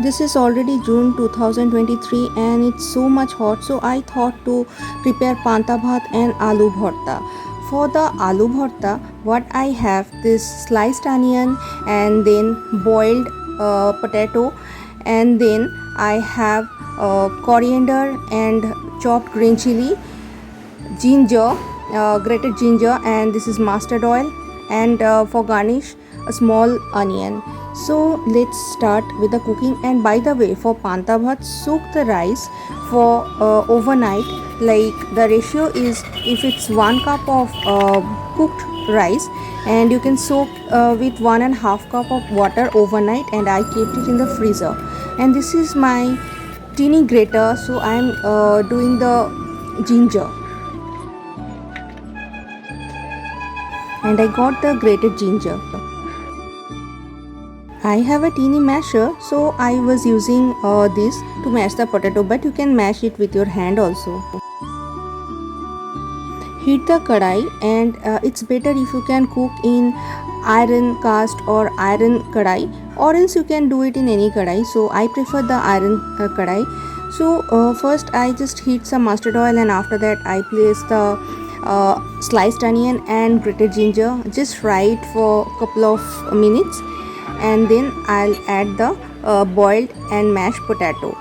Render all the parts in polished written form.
This is already June 2023 and it's so much hot, so I thought to prepare Paanta Bhaat and Alu Bharta. For the Alu Bharta, what I have this sliced onion and then boiled potato, and then I have coriander and chopped green chili, ginger, grated ginger, and this is mustard oil, and for garnish a small onion. So let's start with the cooking. And by the way, for Paanta Bhaat, soak the rice for overnight. Like the ratio is, if it's 1 cup of cooked rice, and you can soak with 1.5 cup of water overnight, and I kept it in the freezer. And this is my teeny grater, so I am doing the ginger, and I got the grated ginger. I have a teeny masher, so I was using this to mash the potato, but you can mash it with your hand also. Heat the kadai, and it's better if you can cook in iron cast or iron kadai, or else you can do it in any kadai. So I prefer the iron kadai. So first I just heat some mustard oil, and after that I place the sliced onion and grated ginger. Just fry it for a couple of minutes, and then I'll add the boiled and mashed potato.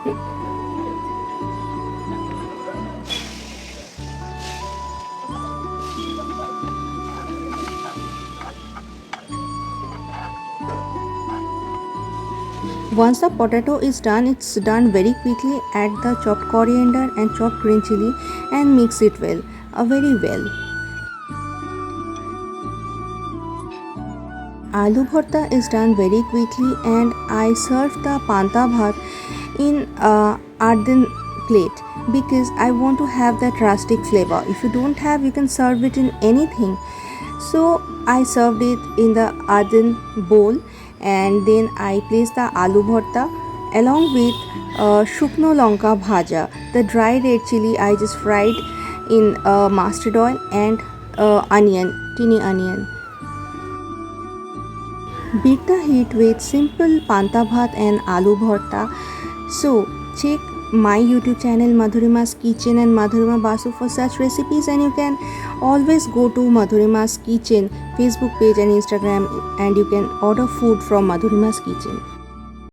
Once the potato is done, it's done very quickly. Add the chopped coriander and chopped green chili and mix it well, very well. Alu Bharta is done very quickly, and I serve the Paanta Bhaat in earthen plate because I want to have that rustic flavor. If you don't have, you can serve it in anything. So I served it in the earthen bowl, and then I placed the Alu Bharta along with Shukno Lanka Bhaja, the dry red chili I just fried in mustard oil, and onion, teeny onion. Beat the heat with simple Paanta Bhaat and Alu Bharta. So check my YouTube channel Madhurima's Kitchen and Madhurima Basu for such recipes, and you can always go to Madhurima's Kitchen Facebook page and Instagram, and you can order food from Madhurima's Kitchen.